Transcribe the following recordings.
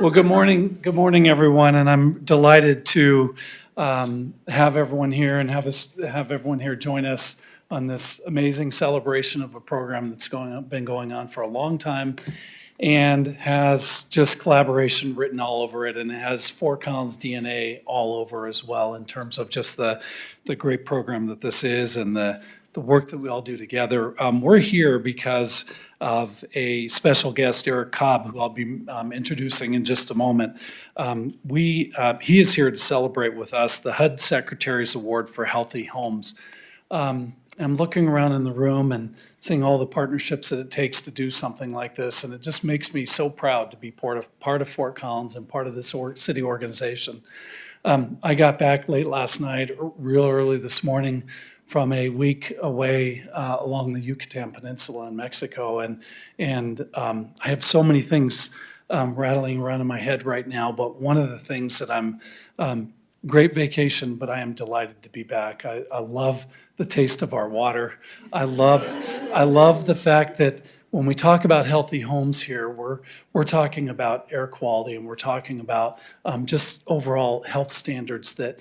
Well, good morning, everyone, and I'm delighted to have everyone here and have everyone here join us on this amazing celebration of a program that's been going on for a long time, and has just collaboration written all over it, and it has Fort Collins DNA all over as well in terms of just the great program that this is and the work that we all do together. We're here because of a special guest, Eric Cobb, who I'll be introducing in just a moment. He is here to celebrate with us the HUD Secretary's Award for Healthy Homes. I'm looking around in the room and seeing all the partnerships that it takes to do something like this, and it just makes me so proud to be part of Fort Collins and part of this city organization. I got back late last night, real early this morning, from a week away along the Yucatan Peninsula in Mexico, and I have so many things rattling around in my head right now. But one of the things that great vacation, but I am delighted to be back. I love the taste of our water. I love the fact that when we talk about healthy homes here, we're talking about air quality, and we're talking about just overall health standards that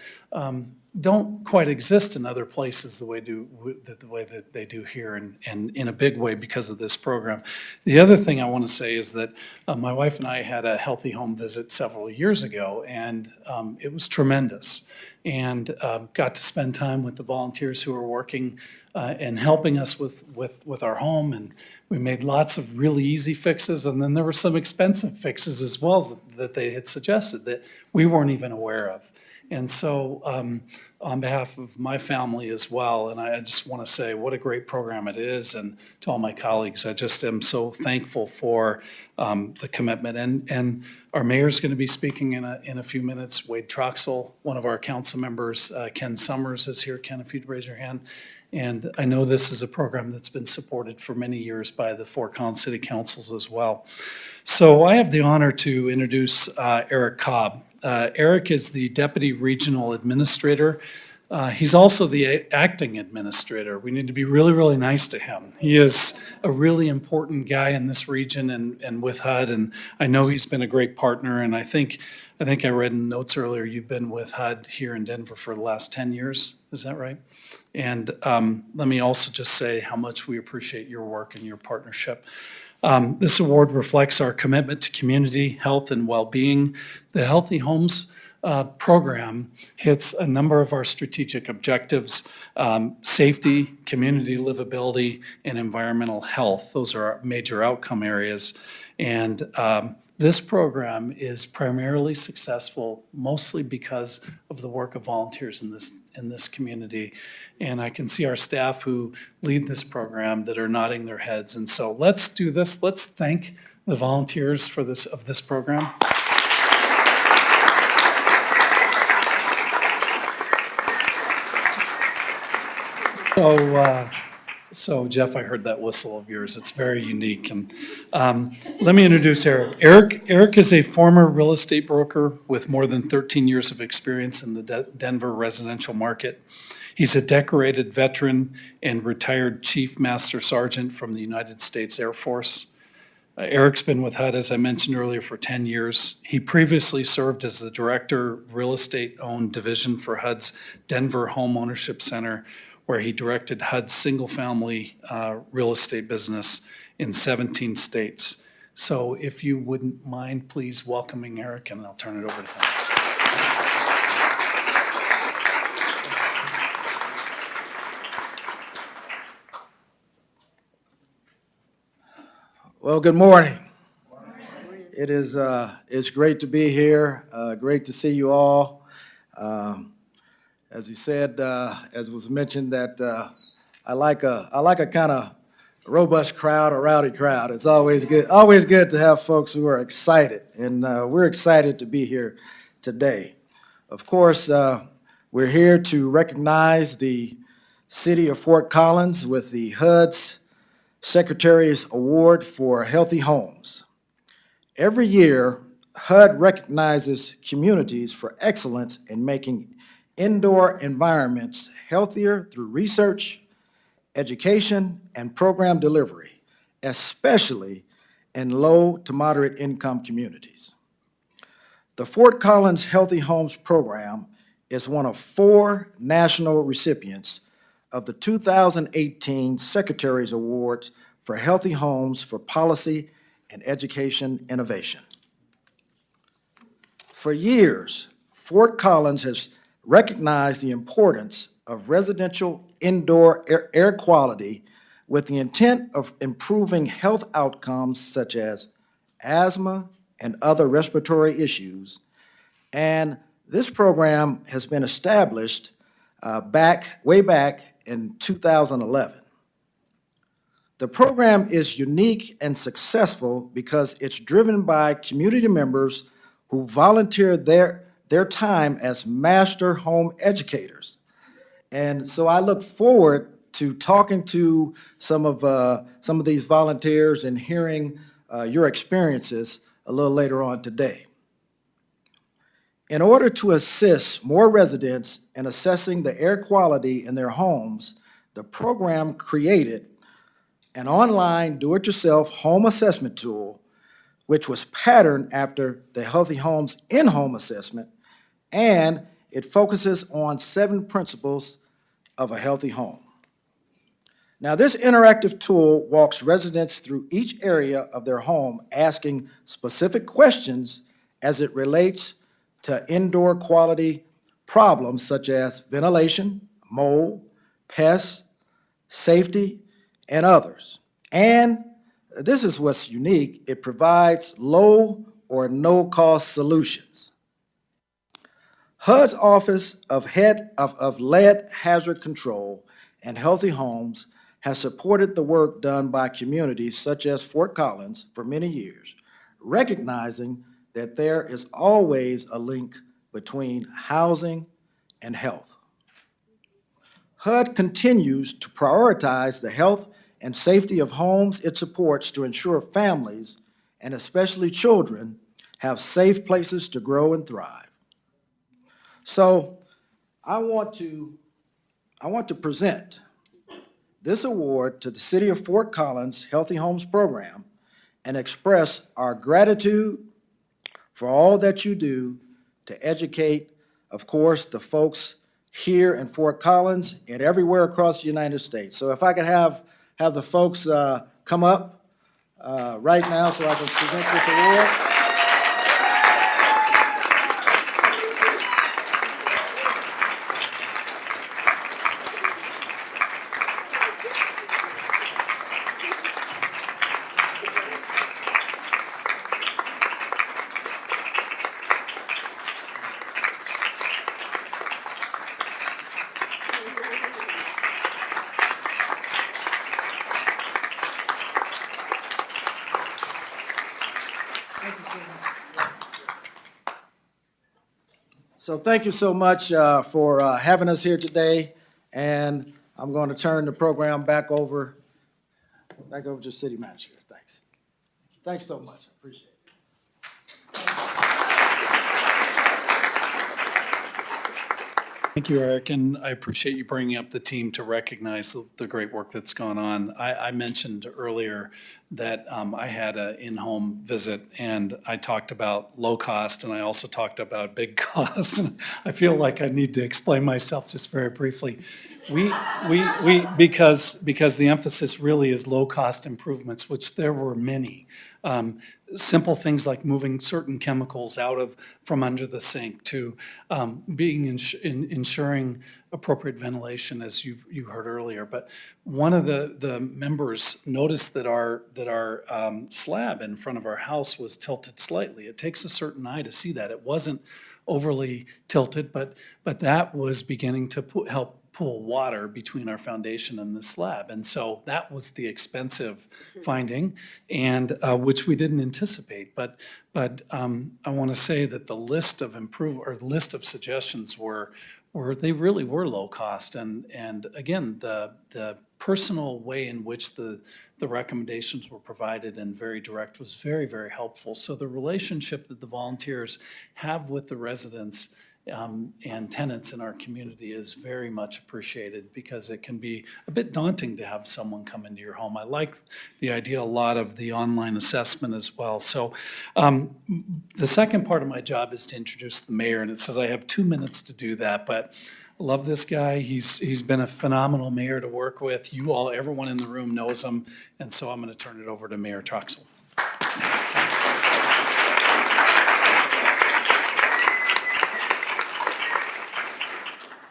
don't quite exist in other places the way that they do here, and in a big way because of this program. The other thing I want to say is that my wife and I had a healthy home visit several years ago, and it was tremendous. And got to spend time with the volunteers who are working and helping us with our home. And we made lots of really easy fixes, and then there were some expensive fixes as well that they had suggested that we weren't even aware of. And so on behalf of my family as well, and I just want to say what a great program it is, and to all my colleagues, I just am so thankful for the commitment. And our mayor's going to be speaking in a few minutes. Wade Troxel, one of our council members, Ken Summers is here. Ken, if you'd raise your hand. And I know this is a program that's been supported for many years by the Fort Collins City Councils as well. So I have the honor to introduce Eric Cobb. Eric is the Deputy Regional Administrator. He's also the acting administrator. We need to be really, really nice to him. He is a really important guy in this region and with HUD, and I know he's been a great partner, and I think I read in notes earlier, you've been with HUD here in Denver for the last 10 years, is that right? And let me also just say how much we appreciate your work and your partnership. This award reflects our commitment to community health and well-being. The Healthy Homes program hits a number of our strategic objectives: safety, community livability, and environmental health. Those are our major outcome areas. And this program is primarily successful mostly because of the work of volunteers in this community. And I can see our staff who lead this program that are nodding their heads. And so let's do this. Let's thank the volunteers for this program. So Jeff, I heard that whistle of yours. It's very unique. And let me introduce Eric. Eric is a former real estate broker with more than 13 years of experience in the Denver residential market. He's a decorated veteran and retired Chief Master Sergeant from the United States Air Force. Eric's been with HUD, as I mentioned earlier, for 10 years. He previously served as the Director, Real Estate-Owned Division for HUD's Denver Home Ownership Center, where he directed HUD's single-family real estate business in 17 states. So if you wouldn't mind, please welcoming Eric, and I'll turn it over to him. Well, good morning. It's great to be here. Great to see you all. As he said, as was mentioned, that I like a kind of robust crowd, a rowdy crowd. It's always good to have folks who are excited, and we're excited to be here today. Of course, we're here to recognize the City of Fort Collins with the HUD's Secretary's Award for Healthy Homes. Every year, HUD recognizes communities for excellence in making indoor environments healthier through research, education, and program delivery, especially in low to moderate income communities. The Fort Collins Healthy Homes Program is one of 4 national recipients of the 2018 Secretary's Awards for Healthy Homes for Policy and Education Innovation. For years, Fort Collins has recognized the importance of residential indoor air quality with the intent of improving health outcomes such as asthma and other respiratory issues. And this program has been established way back in 2011. The program is unique and successful because it's driven by community members who volunteer their time as master home educators. And so I look forward to talking to some of these volunteers and hearing your experiences a little later on today. In order to assist more residents in assessing the air quality in their homes, the program created an online do-it-yourself home assessment tool, which was patterned after the Healthy Homes in-home assessment, and it focuses on 7 principles of a healthy home. Now, this interactive tool walks residents through each area of their home, asking specific questions as it relates to indoor quality problems such as ventilation, mold, pests, safety, and others. And this is what's unique, it provides low or no-cost solutions. HUD's Office of Lead Hazard Control and Healthy Homes has supported the work done by communities such as Fort Collins for many years, recognizing that there is always a link between housing and health. HUD continues to prioritize the health and safety of homes it supports to ensure families, and especially children, have safe places to grow and thrive. So I want to present this award to the City of Fort Collins Healthy Homes Program and express our gratitude for all that you do to educate, of course, the folks here in Fort Collins and everywhere across the United States. So if I could have the folks come up right now so I can present this award. So thank you so much for having us here today, and I'm going to turn the program back over to City Manager. Thanks. Thanks so much. I appreciate it. Thank you, Eric, and I appreciate you bringing up the team to recognize the great work that's gone on. I mentioned earlier that I had an in-home visit, and I talked about low cost, and I also talked about big cost. And I feel like I need to explain myself just very briefly. Because the emphasis really is low-cost improvements, which there were many. Simple things like moving certain chemicals from under the sink to ensuring appropriate ventilation, as you heard earlier. But one of the members noticed that our slab in front of our house was tilted slightly. It takes a certain eye to see that. It wasn't overly tilted, but that was beginning to help pool water between our foundation and the slab. And so that was the expensive finding, and which we didn't anticipate. But I want to say that the list of suggestions were they really were low cost. And again, the personal way in which the recommendations were provided and very direct was very, very helpful. So the relationship that the volunteers have with the residents and tenants in our community is very much appreciated, because it can be a bit daunting to have someone come into your home. I like the idea a lot of the online assessment as well. So the second part of my job is to introduce the mayor, and it says I have 2 minutes to do that, but I love this guy. He's been a phenomenal mayor to work with. You all, everyone in the room knows him, and so I'm going to turn it over to Mayor Troxel.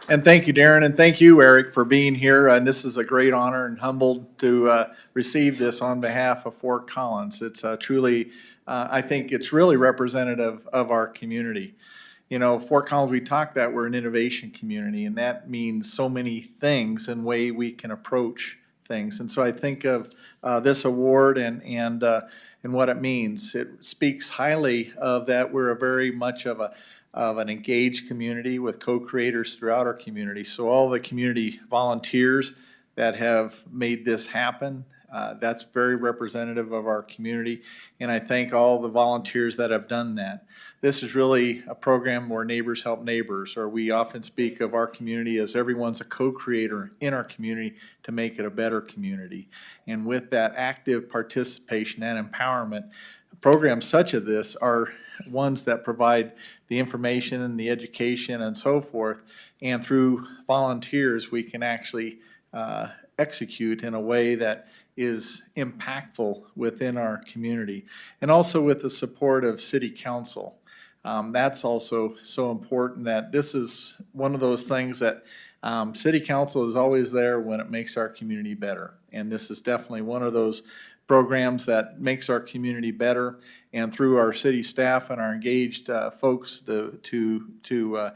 And thank you, Darren, and thank you, Eric, for being here. And this is a great honor, and humbled to receive this on behalf of Fort Collins. It's truly, I think it's really representative of our community. You know, Fort Collins, we talk that we're an innovation community, and that means so many things and way we can approach things. And so I think of this award and what it means. It speaks highly of that we're a very much of an engaged community with co-creators throughout our community. So all the community volunteers that have made this happen, that's very representative of our community. And I thank all the volunteers that have done that. This is really a program where neighbors help neighbors, or we often speak of our community as everyone's a co-creator in our community to make it a better community. And with that active participation and empowerment, programs such as this are ones that provide the information and the education and so forth, and through volunteers we can actually execute in a way that is impactful within our community, and also with the support of City Council. That's also so important, that this is one of those things that City Council is always there when it makes our community better, and this is definitely one of those programs that makes our community better, and through our city staff and our engaged folks to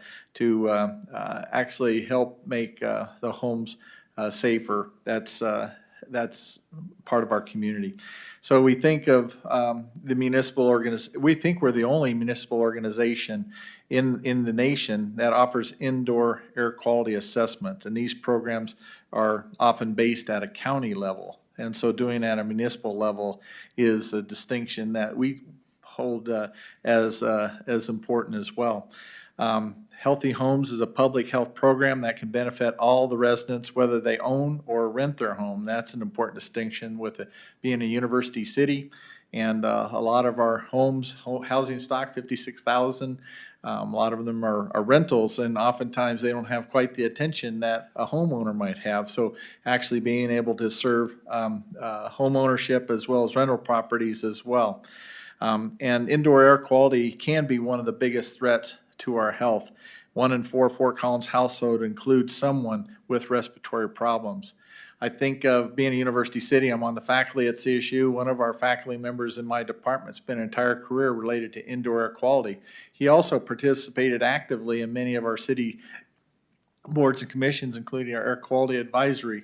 actually help make the homes safer. That's part of our community. So we think of the municipal organization. We think we're the only municipal organization in the nation that offers indoor air quality assessment, and these programs are often based at a county level. And so doing at a municipal level is a distinction that we hold as important as well. Healthy Homes is a public health program that can benefit all the residents, whether they own or rent their home. That's an important distinction with it being a university city. And a lot of our homes, housing stock, 56,000, a lot of them are rentals, and oftentimes they don't have quite the attention that a homeowner might have. So actually being able to serve home ownership as well as rental properties as well. And indoor air quality can be one of the biggest threats to our health. 1 in 4 Fort Collins household includes someone with respiratory problems. I think of being a university city, I'm on the faculty at CSU. One of our faculty members in my department spent an entire career related to indoor air quality. He also participated actively in many of our city boards and commissions, including our Air Quality Advisory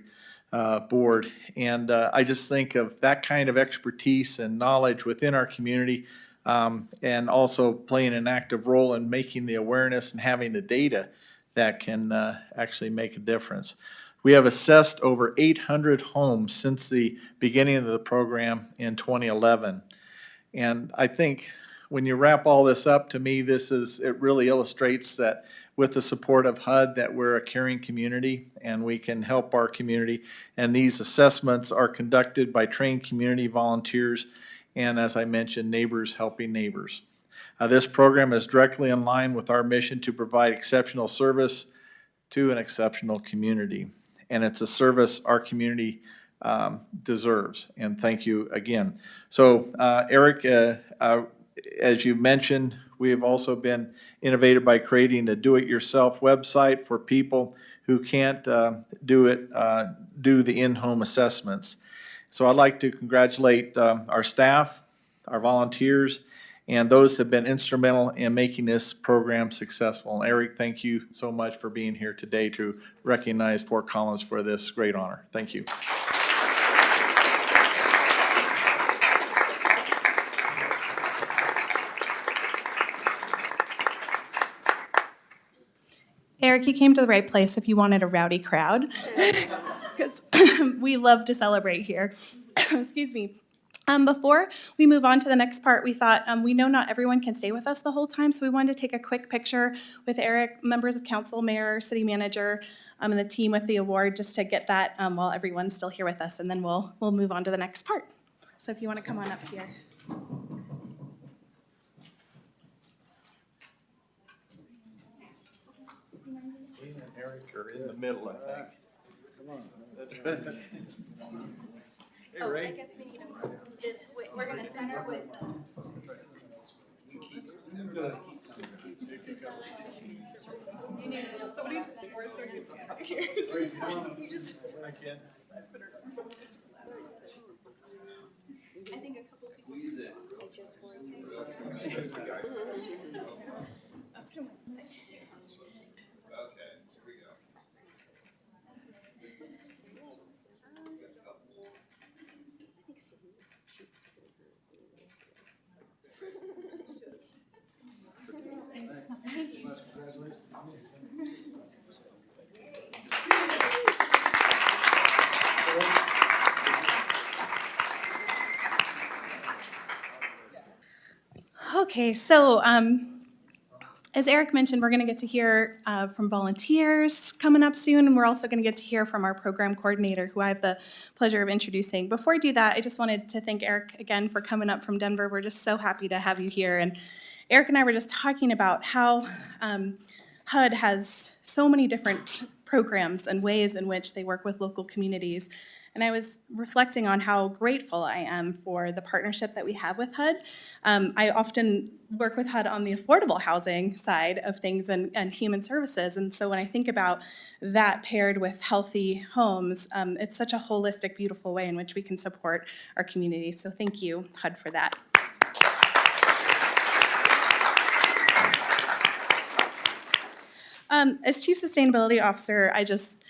Board. And I just think of that kind of expertise and knowledge within our community, and also playing an active role in making the awareness and having the data that can actually make a difference. We have assessed over 800 homes since the beginning of the program in 2011. And I think when you wrap all this up, to me, it really illustrates that with the support of HUD, that we're a caring community and we can help our community. And these assessments are conducted by trained community volunteers and, as I mentioned, neighbors helping neighbors. This program is directly in line with our mission to provide exceptional service to an exceptional community. And it's a service our community deserves. And thank you again. So Eric, as you mentioned, we have also been innovative by creating a do-it-yourself website for people who can't do the in-home assessments. So I'd like to congratulate our staff, our volunteers, and those that have been instrumental in making this program successful. And Eric, thank you so much for being here today to recognize Fort Collins for this great honor. Thank you. Eric, you came to the right place if you wanted a rowdy crowd, because we love to celebrate here. Excuse me. Before we move on to the next part, we thought we know not everyone can stay with us the whole time, so we wanted to take a quick picture with Eric, members of council, mayor, city manager, and the team with the award, just to get that while everyone's still here with us, and then we'll move on to the next part. So if you want to come on up here. Dean and Eric are in the middle, I think. Oh, I guess we need to move this way. We're going to center with. Somebody just force her to get back here. You just. I think a couple people. Squeeze it. Okay, so as Eric mentioned, we're going to get to hear from volunteers coming up soon, and we're also going to get to hear from our program coordinator, who I have the pleasure of introducing. Before I do that, I just wanted to thank Eric again for coming up from Denver. We're just so happy to have you here. And Eric and I were just talking about how HUD has so many different programs and ways in which they work with local communities. And I was reflecting on how grateful I am for the partnership that we have with HUD. I often work with HUD on the affordable housing side of things and human services. And so when I think about that paired with healthy homes, it's such a holistic, beautiful way in which we can support our community. So thank you, HUD, for that. As Chief Sustainability Officer, I just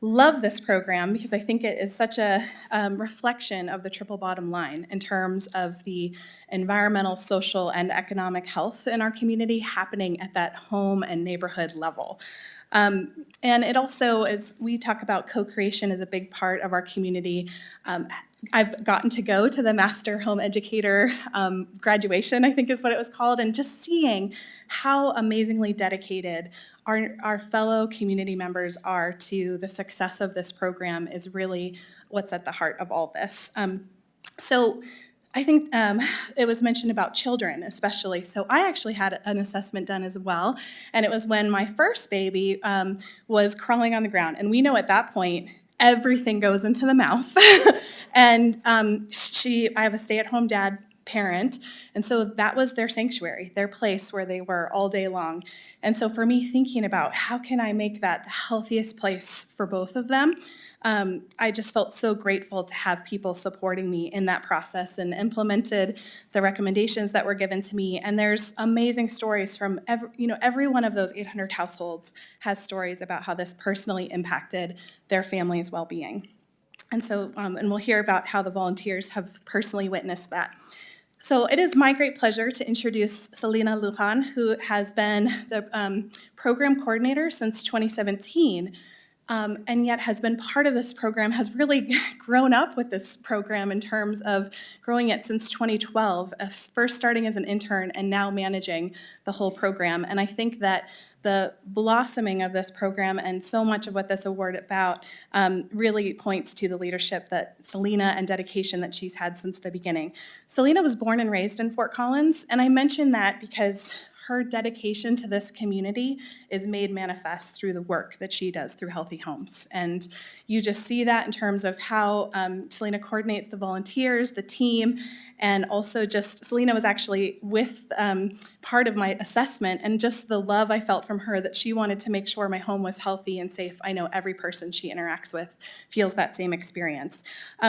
love this program because I think it is such a reflection of the triple bottom line in terms of the environmental, social, and economic health in our community happening at that home and neighborhood level. And it also, as we talk about co-creation as a big part of our community, I've gotten to go to the Master Home Educator graduation, I think is what it was called, and just seeing how amazingly dedicated our fellow community members are to the success of this program is really what's at the heart of all this. So I think it was mentioned about children especially. So I actually had an assessment done as well, and it was when my first baby was crawling on the ground. And we know at that point, everything goes into the mouth. And I have a stay-at-home dad parent, and so that was their sanctuary, their place where they were all day long. And so for me, thinking about how can I make that the healthiest place for both of them, I just felt so grateful to have people supporting me in that process and implemented the recommendations that were given to me. And there's amazing stories from every one of those 800 households has stories about how this personally impacted their family's well-being. And so, and we'll hear about how the volunteers have personally witnessed that. So it is my great pleasure to introduce Selena Lujan, who has been the program coordinator since 2017, and yet has been part of this program, has really grown up with this program in terms of growing it since 2012, first starting as an intern and now managing the whole program. And I think that the blossoming of this program and so much of what this award about really points to the leadership that Selena and dedication that she's had since the beginning. Selena was born and raised in Fort Collins, and I mention that because her dedication to this community is made manifest through the work that she does through Healthy Homes. And you just see that in terms of how Selena coordinates the volunteers, the team, and also just Selena was actually with part of my assessment, and just the love I felt from her that she wanted to make sure my home was healthy and safe. I know every person she interacts with feels that same experience.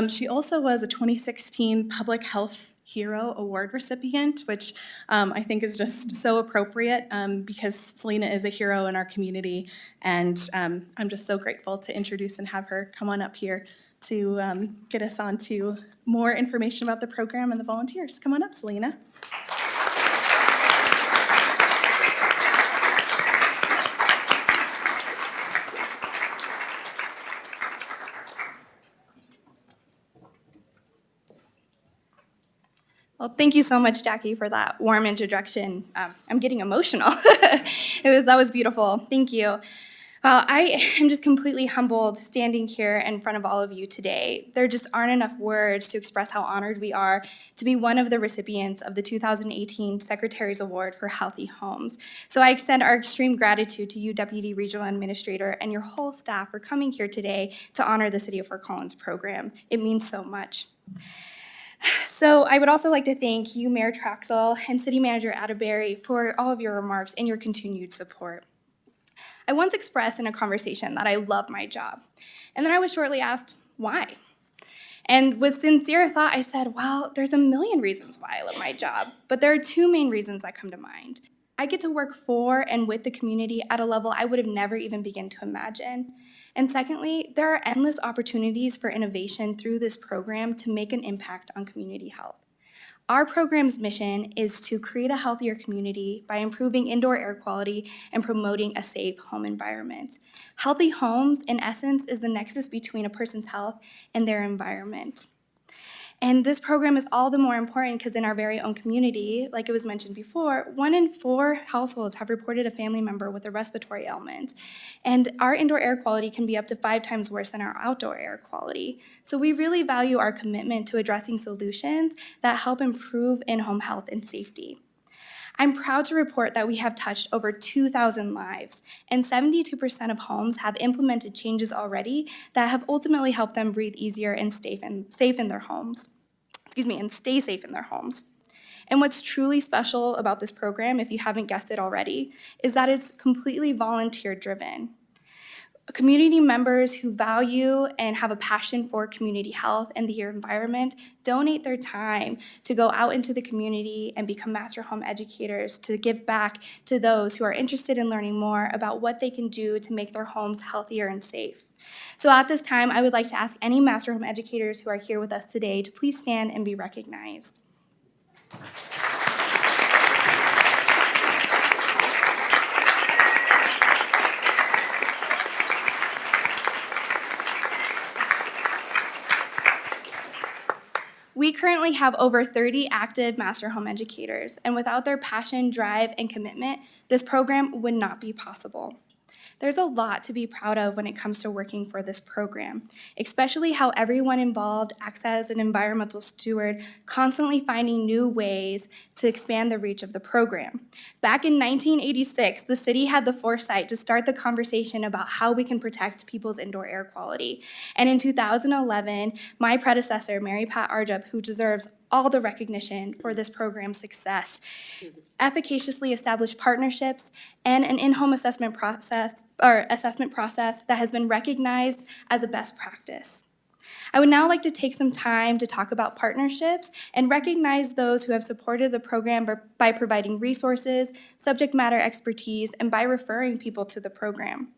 She also was a 2016 Public Health Hero Award recipient, which I think is just so appropriate because Selena is a hero in our community, and I'm just so grateful to introduce and have her come on up here to get us on to more information about the program and the volunteers. Come on up, Selena. Well, thank you so much, Jackie, for that warm introduction. I'm getting emotional. That was beautiful. Thank you. Well, I am just completely humbled standing here in front of all of you today. There just aren't enough words to express how honored we are to be one of the recipients of the 2018 Secretary's Award for Healthy Homes. So I extend our extreme gratitude to you, Deputy Regional Administrator, and your whole staff for coming here today to honor the City of Fort Collins program. It means so much. So I would also like to thank you, Mayor Troxel and City Manager Atterbury, for all of your remarks and your continued support. I once expressed in a conversation that I love my job, and then I was shortly asked, why? And with sincere thought, I said, well, there's a million reasons why I love my job, but there are two main reasons that come to mind. I get to work for and with the community at a level I would have never even begun to imagine. And secondly, there are endless opportunities for innovation through this program to make an impact on community health. Our program's mission is to create a healthier community by improving indoor air quality and promoting a safe home environment. Healthy homes, in essence, is the nexus between a person's health and their environment. And this program is all the more important because in our very own community, like it was mentioned before, 1 in 4 households have reported a family member with a respiratory ailment. And our indoor air quality can be up to 5 times worse than our outdoor air quality. So we really value our commitment to addressing solutions that help improve in-home health and safety. I'm proud to report that we have touched over 2,000 lives, and 72% of homes have implemented changes already that have ultimately helped them breathe easier and safe in their homes. And stay safe in their homes. And what's truly special about this program, if you haven't guessed it already, is that it's completely volunteer-driven. Community members who value and have a passion for community health and the environment donate their time to go out into the community and become master home educators to give back to those who are interested in learning more about what they can do to make their homes healthier and safe. So at this time, I would like to ask any master home educators who are here with us today to please stand and be recognized. We currently have over 30 active master home educators, and without their passion, drive, and commitment, this program would not be possible. There's a lot to be proud of when it comes to working for this program, especially how everyone involved acts as an environmental steward, constantly finding new ways to expand the reach of the program. Back in 1986, the city had the foresight to start the conversation about how we can protect people's indoor air quality. And in 2011, my predecessor, Mary Pat Arjup, who deserves all the recognition for this program's success, efficaciously established partnerships and an in-home assessment process that has been recognized as a best practice. I would now like to take some time to talk about partnerships and recognize those who have supported the program by providing resources, subject matter expertise, and by referring people to the program.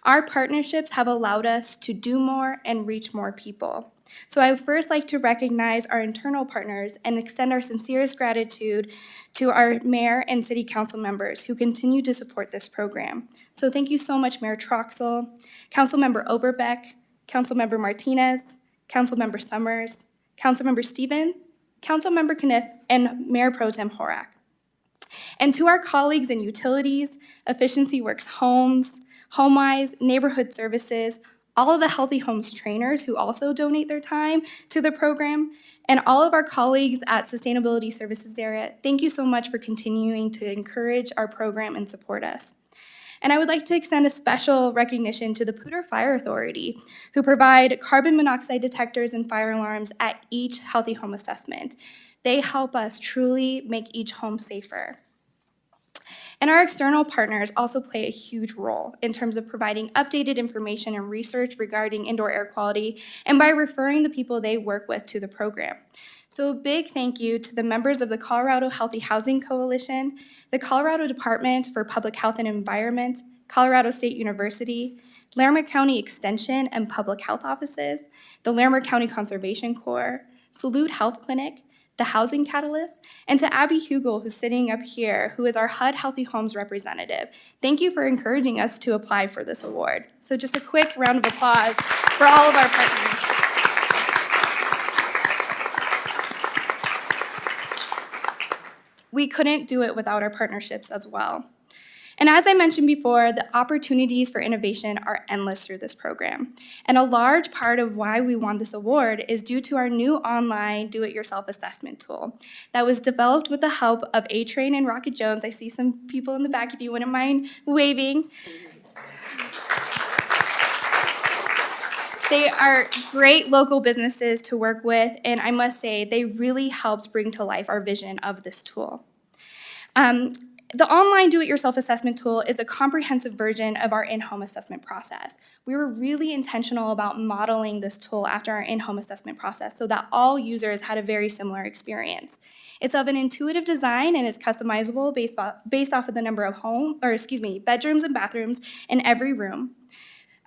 Our partnerships have allowed us to do more and reach more people. So I would first like to recognize our internal partners and extend our sincerest gratitude to our mayor and city council members who continue to support this program. So thank you so much, Mayor Troxel, Councilmember Overbeck, Councilmember Martinez, Councilmember Summers, Councilmember Stevens, Councilmember Kniff, and Mayor Pro Tem Horak. And to our colleagues in utilities, Efficiency Works Homes, HomeWise, Neighborhood Services, all of the Healthy Homes trainers who also donate their time to the program, and all of our colleagues at Sustainability Services Area, thank you so much for continuing to encourage our program and support us. And I would like to extend a special recognition to the Pluto Fire Authority, who provide carbon monoxide detectors and fire alarms at each Healthy Home assessment. They help us truly make each home safer. And our external partners also play a huge role in terms of providing updated information and research regarding indoor air quality and by referring the people they work with to the program. So a big thank you to the members of the Colorado Healthy Housing Coalition, the Colorado Department for Public Health and Environment, Colorado State University, Larimer County Extension and Public Health Offices, the Larimer County Conservation Corps, Salute Health Clinic, the Housing Catalyst, and to Abby Hugel, who's sitting up here, who is our HUD Healthy Homes representative. Thank you for encouraging us to apply for this award. So just a quick round of applause for all of our partners. We couldn't do it without our partnerships as well. And as I mentioned before, the opportunities for innovation are endless through this program. And a large part of why we won this award is due to our new online do-it-yourself assessment tool that was developed with the help of A-Train and Rocket Jones. I see some people in the back, if you wouldn't mind waving. They are great local businesses to work with, and I must say, they really helped bring to life our vision of this tool. The online do-it-yourself assessment tool is a comprehensive version of our in-home assessment process. We were really intentional about modeling this tool after our in-home assessment process so that all users had a very similar experience. It's of an intuitive design and is customizable based off of the number of bedrooms and bathrooms in every room.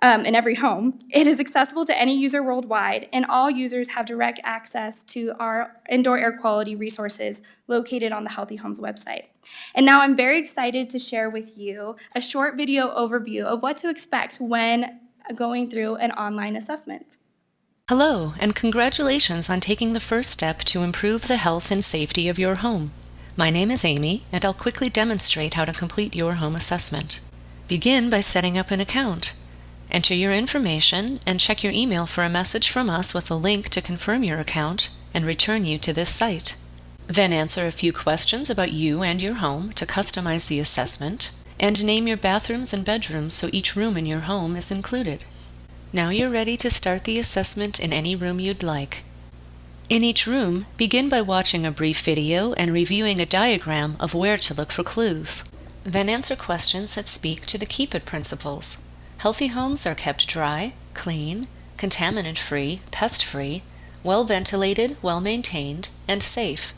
In every home. It is accessible to any user worldwide, and all users have direct access to our indoor air quality resources located on the Healthy Homes website. And now I'm very excited to share with you a short video overview of what to expect when going through an online assessment. Hello, and congratulations on taking the first step to improve the health and safety of your home. My name is Amy, and I'll quickly demonstrate how to complete your home assessment. Begin by setting up an account. Enter your information and check your email for a message from us with a link to confirm your account and return you to this site. Then answer a few questions about you and your home to customize the assessment, and name your bathrooms and bedrooms so each room in your home is included. Now you're ready to start the assessment in any room you'd like. In each room, begin by watching a brief video and reviewing a diagram of where to look for clues. Then answer questions that speak to the Keep It principles. Healthy homes are kept dry, clean, contaminant-free, pest-free, well-ventilated, well-maintained, and safe.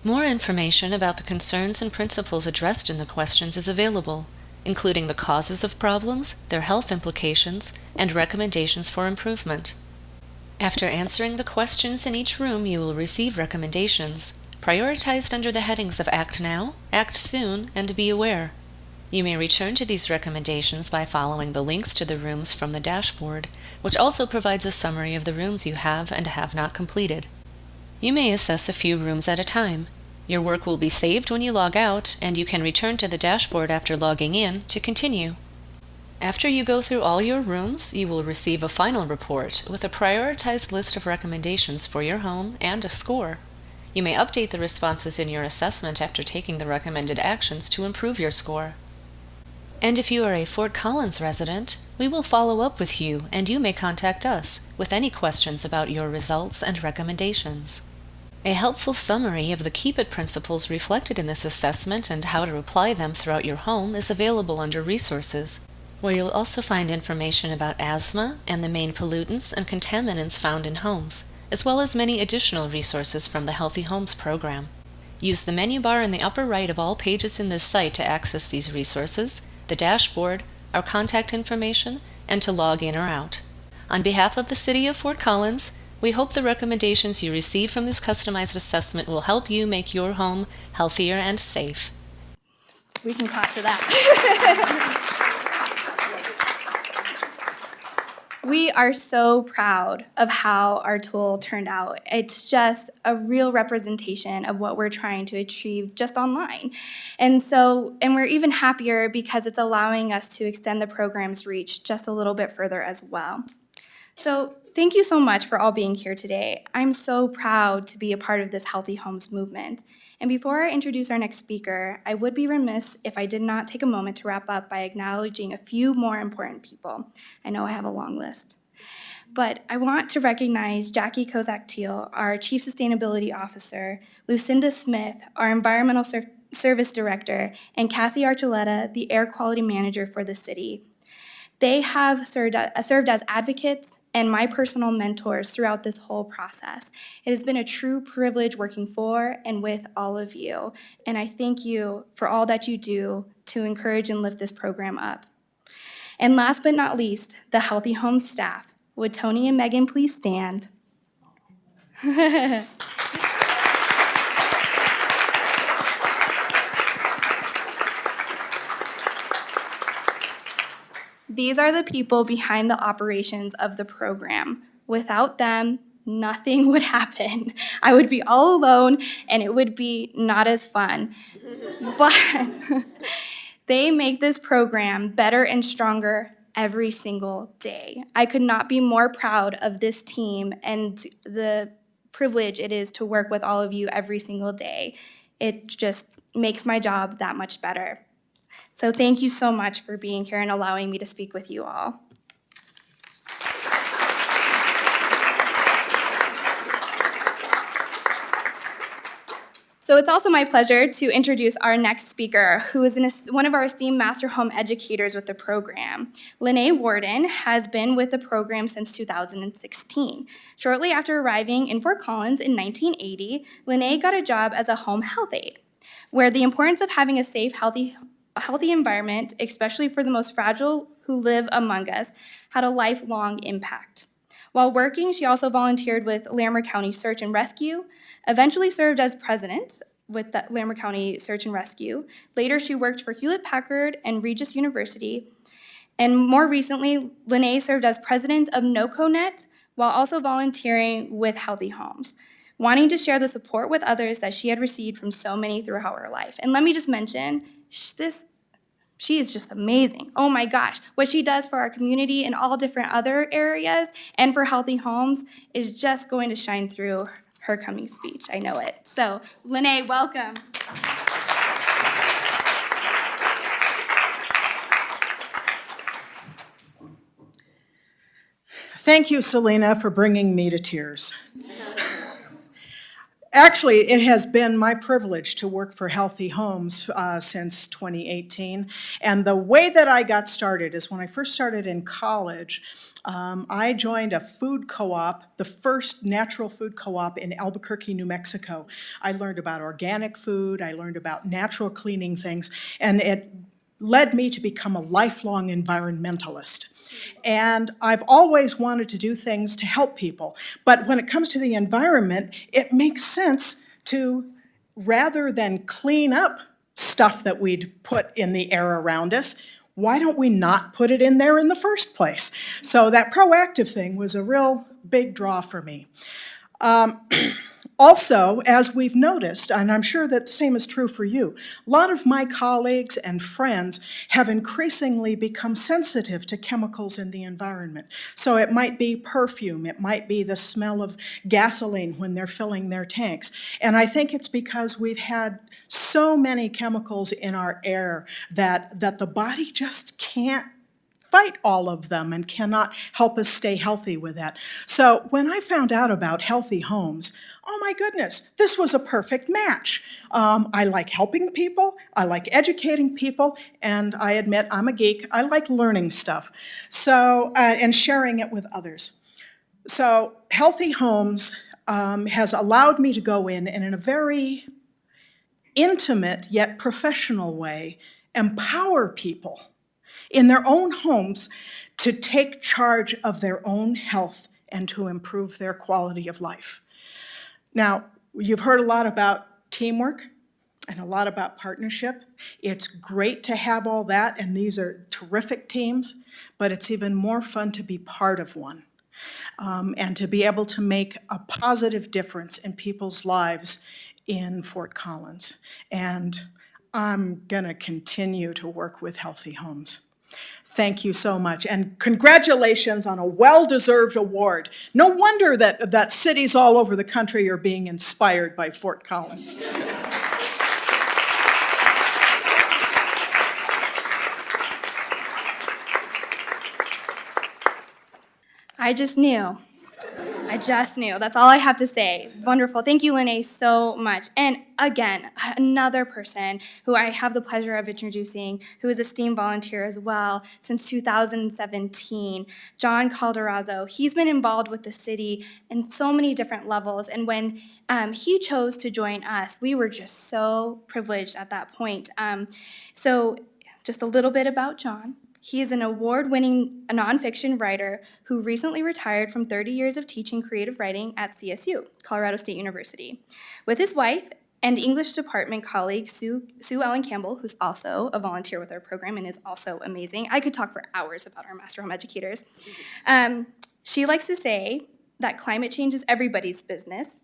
More information about the concerns and principles addressed in the questions is available, including the causes of problems, their health implications, and recommendations for improvement. After answering the questions in each room, you will receive recommendations, prioritized under the headings of Act Now, Act Soon, and Be Aware. You may return to these recommendations by following the links to the rooms from the dashboard, which also provides a summary of the rooms you have and have not completed. You may assess a few rooms at a time. Your work will be saved when you log out, and you can return to the dashboard after logging in to continue. After you go through all your rooms, you will receive a final report with a prioritized list of recommendations for your home and a score. You may update the responses in your assessment after taking the recommended actions to improve your score. And if you are a Fort Collins resident, we will follow up with you, and you may contact us with any questions about your results and recommendations. A helpful summary of the Keep It principles reflected in this assessment and how to apply them throughout your home is available under Resources, where you'll also find information about asthma and the main pollutants and contaminants found in homes, as well as many additional resources from the Healthy Homes program. Use the menu bar in the upper right of all pages in this site to access these resources, the dashboard, our contact information, and to log in or out. On behalf of the City of Fort Collins, we hope the recommendations you receive from this customized assessment will help you make your home healthier and safe. We can clap to that. We are so proud of how our tool turned out. It's just a real representation of what we're trying to achieve just online. And we're even happier because it's allowing us to extend the program's reach just a little bit further as well. So thank you so much for all being here today. I'm so proud to be a part of this Healthy Homes movement. And before I introduce our next speaker, I would be remiss if I did not take a moment to wrap up by acknowledging a few more important people. I know I have a long list. But I want to recognize Jackie Kozak-Teal, our Chief Sustainability Officer, Lucinda Smith, our Environmental Service Director, and Cassie Archuleta, the Air Quality Manager for the city. They have served as advocates and my personal mentors throughout this whole process. It has been a true privilege working for and with all of you, and I thank you for all that you do to encourage and lift this program up. And last but not least, the Healthy Homes staff. Would Tony and Megan please stand? These are the people behind the operations of the program. Without them, nothing would happen. I would be all alone, and it would be not as fun. But they make this program better and stronger every single day. I could not be more proud of this team and the privilege it is to work with all of you every single day. It just makes my job that much better. So thank you so much for being here and allowing me to speak with you all. So it's also my pleasure to introduce our next speaker, who is one of our esteemed master home educators with the program. Warden has been with the program since 2016. Shortly after arriving in Fort Collins in 1980, got a job as a home health aide, where the importance of having a safe, healthy environment, especially for the most fragile who live among us, had a lifelong impact. While working, she also volunteered with Larimer County Search and Rescue, eventually served as president with the Larimer County Search and Rescue. Later, she worked for Hewlett-Packard and Regis University. And more recently, served as president of NoCoNet while also volunteering with Healthy Homes, wanting to share the support with others that she had received from so many throughout her life. And let me just mention, she is just amazing. Oh my gosh. What she does for our community and all different other areas and for Healthy Homes is just going to shine through her coming speech. I know it. So, welcome. Thank you, Selena, for bringing me to tears. Actually, it has been my privilege to work for Healthy Homes since 2018. And the way that I got started is when I first started in college, I joined a food co-op, the first natural food co-op in Albuquerque, New Mexico. I learned about organic food, I learned about natural cleaning things, and it led me to become a lifelong environmentalist. And I've always wanted to do things to help people. But when it comes to the environment, it makes sense to, rather than clean up stuff that we'd put in the air around us, why don't we not put it in there in the first place? So that proactive thing was a real big draw for me. Also, as we've noticed, and I'm sure that the same is true for you, a lot of my colleagues and friends have increasingly become sensitive to chemicals in the environment. So it might be perfume, it might be the smell of gasoline when they're filling their tanks. And I think it's because we've had so many chemicals in our air that the body just can't fight all of them and cannot help us stay healthy with that. So when I found out about Healthy Homes, oh my goodness, this was a perfect match. I like helping people, I like educating people, and I admit I'm a geek. I like learning stuff, so and sharing it with others. So Healthy Homes has allowed me to go in and in a very intimate yet professional way empower people in their own homes to take charge of their own health and to improve their quality of life. Now, you've heard a lot about teamwork and a lot about partnership. It's great to have all that, and these are terrific teams, but it's even more fun to be part of one and to be able to make a positive difference in people's lives in Fort Collins. And I'm gonna continue to work with Healthy Homes. Thank you so much, and congratulations on a well-deserved award. No wonder that cities all over the country are being inspired by Fort Collins. I just knew. That's all I have to say. Wonderful. Thank you, Lene, so much. And again, another person who I have the pleasure of introducing, who is a STEAM volunteer as well since 2017, Cal Durazo. He's been involved with the city in so many different levels. And when he chose to join us, we were just so privileged at that point. So just a little bit about John. He is an award-winning nonfiction writer who recently retired from 30 years of teaching creative writing at CSU, Colorado State University, with his wife and English department colleague, Sue Ellen Campbell, who's also a volunteer with our program and is also amazing. I could talk for hours about our master home educators. She likes to say that climate change is everybody's business.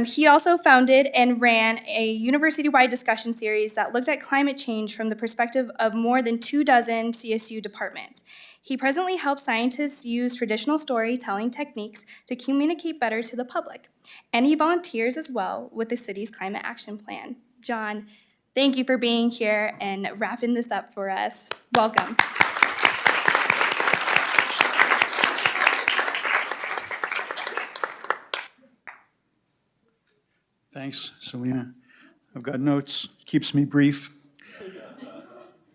He also founded and ran a university-wide discussion series that looked at climate change from the perspective of more than 24 CSU departments. He presently helps scientists use traditional storytelling techniques to communicate better to the public. And he volunteers as well with the city's climate action plan. John, thank you for being here and wrapping this up for us. Welcome. Thanks, Selena. I've got notes, keeps me brief.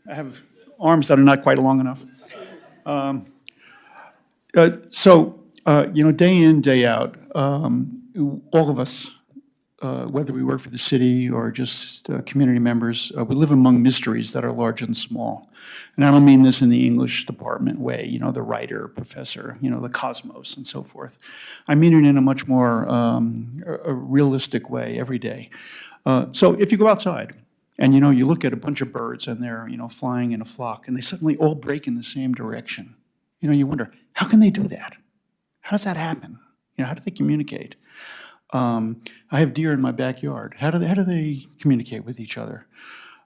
I have arms that are not quite long enough. Day in, day out, all of us, whether we work for the city or just community members, we live among mysteries that are large and small. And I don't mean this in the English department way, the writer, professor, the cosmos and so forth. I mean it in a much more a realistic way every day. So if you go outside and, you look at a bunch of birds and they're, flying in a flock and they suddenly all break in the same direction, you wonder, how can they do that? How does that happen? How do they communicate? I have deer in my backyard. How do they communicate with each other?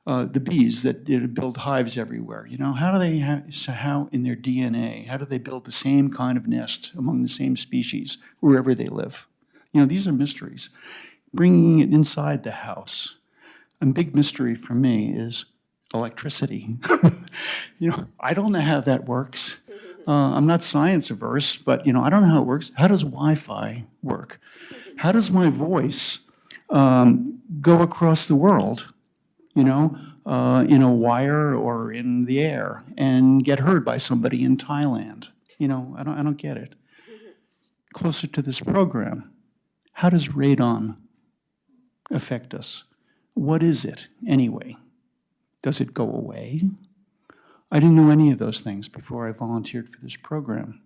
The bees that build hives everywhere. How in their DNA, how do they build the same kind of nest among the same species wherever they live? These are mysteries. Bringing it inside the house. A big mystery for me is electricity. I don't know how that works. I'm not science averse, but I don't know how it works. How does Wi-Fi work? How does my voice go across the world, in a wire or in the air and get heard by somebody in Thailand? I don't get it. Closer to this program, how does radon affect us? What is it anyway? Does it go away? I didn't know any of those things before I volunteered for this program.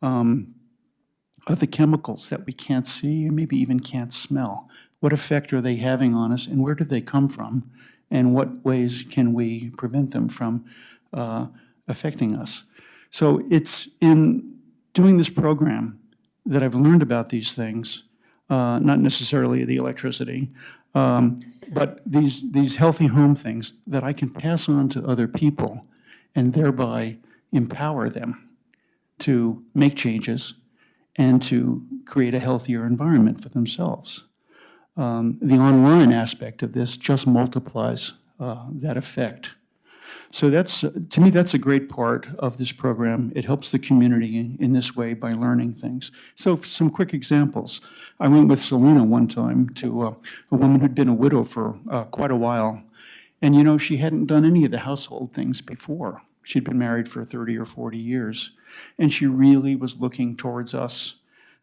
Are the chemicals that we can't see and maybe even can't smell, what effect are they having on us and where do they come from? And what ways can we prevent them from affecting us? So it's in doing this program that I've learned about these things, not necessarily the electricity, but these healthy home things that I can pass on to other people and thereby empower them to make changes and to create a healthier environment for themselves. The online aspect of this just multiplies that effect. So to me, that's a great part of this program. It helps the community in this way by learning things. So some quick examples. I went with Selena one time to a woman who'd been a widow for quite a while. And she hadn't done any of the household things before. She'd been married for 30 or 40 years. And she really was looking towards us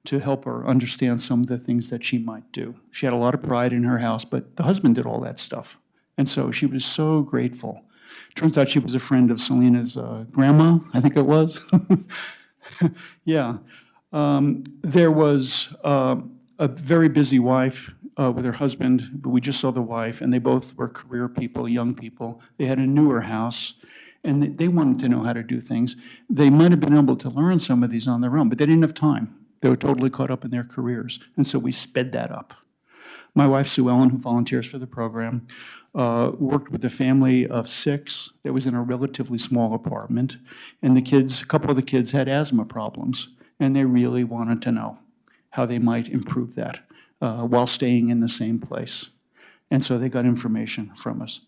to help her understand some of the things that she might do. She had a lot of pride in her house, but the husband did all that stuff. And so she was so grateful. Turns out she was a friend of Selena's grandma, I think it was. Yeah. There was a very busy wife with her husband, but we just saw the wife, and they both were career people, young people. They had a newer house, and they wanted to know how to do things. They might have been able to learn some of these on their own, but they didn't have time. They were totally caught up in their careers, and so we sped that up. My wife, Sue Ellen, who volunteers for the program, worked with a family of 6 that was in a relatively small apartment, and a couple of the kids had asthma problems, and they really wanted to know how they might improve that while staying in the same place. And so they got information from us.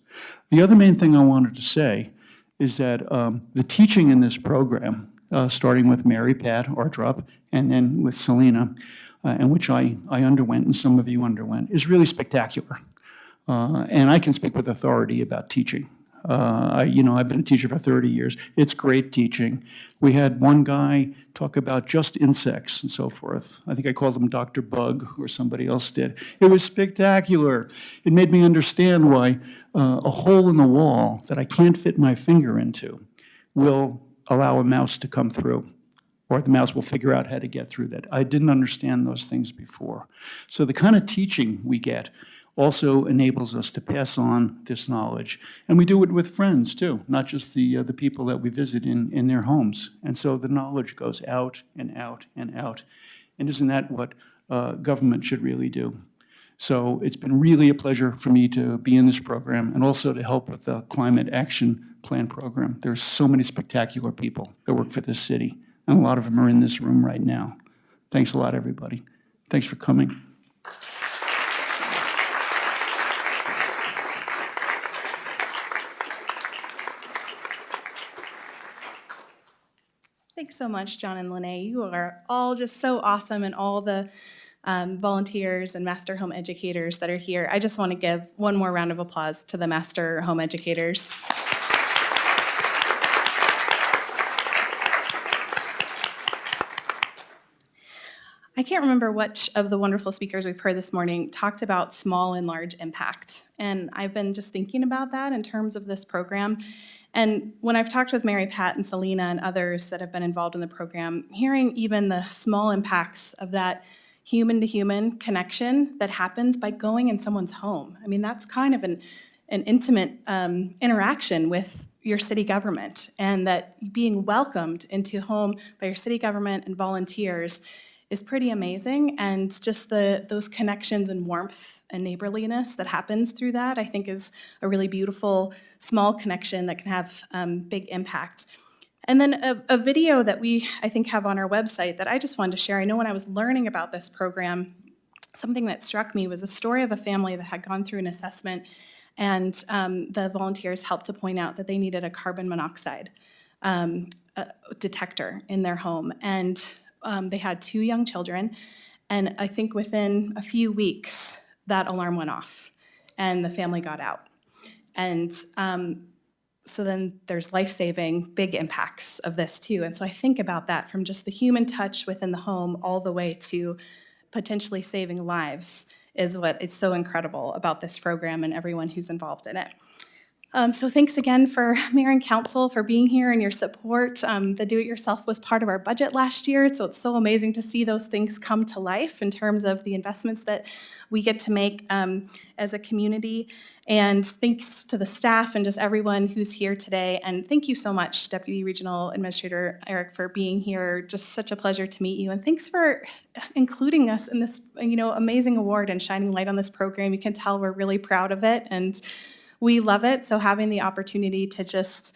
The other main thing I wanted to say is that the teaching in this program, starting with Mary Pat Ardrop and then with Selena, and which I underwent and some of you underwent, is really spectacular. And I can speak with authority about teaching. I've been a teacher for 30 years. It's great teaching. We had one guy talk about just insects and so forth. I think I called him Dr. Bug, or somebody else did. It was spectacular. It made me understand why a hole in the wall that I can't fit my finger into will allow a mouse to come through, or the mouse will figure out how to get through that. I didn't understand those things before. So the kind of teaching we get also enables us to pass on this knowledge. And we do it with friends too, not just the people that we visit in their homes. And so the knowledge goes out and out and out. And isn't that what government should really do? So it's been really a pleasure for me to be in this program and also to help with the Climate Action Plan program. There's so many spectacular people that work for this city, and a lot of them are in this room right now. Thanks a lot, everybody. Thanks for coming. Thanks so much, John and Lene. You are all just so awesome, and all the volunteers and master home educators that are here. I just want to give one more round of applause to the master home educators. I can't remember which of the wonderful speakers we've heard this morning talked about small and large impact. And I've been just thinking about that in terms of this program. And when I've talked with Mary Pat and Selena and others that have been involved in the program, hearing even the small impacts of that human-to-human connection that happens by going in someone's home. I mean, that's kind of an intimate interaction with your city government, and that being welcomed into home by your city government and volunteers is pretty amazing. And just those connections and warmth and neighborliness that happens through that, I think, is a really beautiful small connection that can have big impact. And then a video that we, I think, have on our website that I just wanted to share. I know when I was learning about this program, something that struck me was a story of a family that had gone through an assessment, and the volunteers helped to point out that they needed a carbon monoxide detector in their home. And they had 2 young children, and I think within a few weeks, that alarm went off, and the family got out. And so then there's life-saving, big impacts of this too. And so I think about that from just the human touch within the home all the way to potentially saving lives is what is so incredible about this program and everyone who's involved in it. So thanks again for Mayor and Council for being here and your support. The do-it-yourself was part of our budget last year, so it's so amazing to see those things come to life in terms of the investments that we get to make as a community. And thanks to the staff and just everyone who's here today. And thank you so much, Deputy Regional Administrator Eric, for being here. Just such a pleasure to meet you. And thanks for including us in this, amazing award and shining light on this program. You can tell we're really proud of it, and we love it. So having the opportunity to just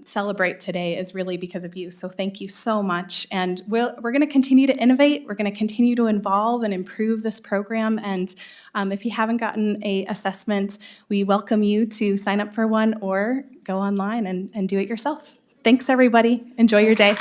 celebrate today is really because of you. So thank you so much. And we're going to continue to innovate. We're going to continue to involve and improve this program. And if you haven't gotten an assessment, we welcome you to sign up for one or go online and do it yourself. Thanks, everybody. Enjoy your day.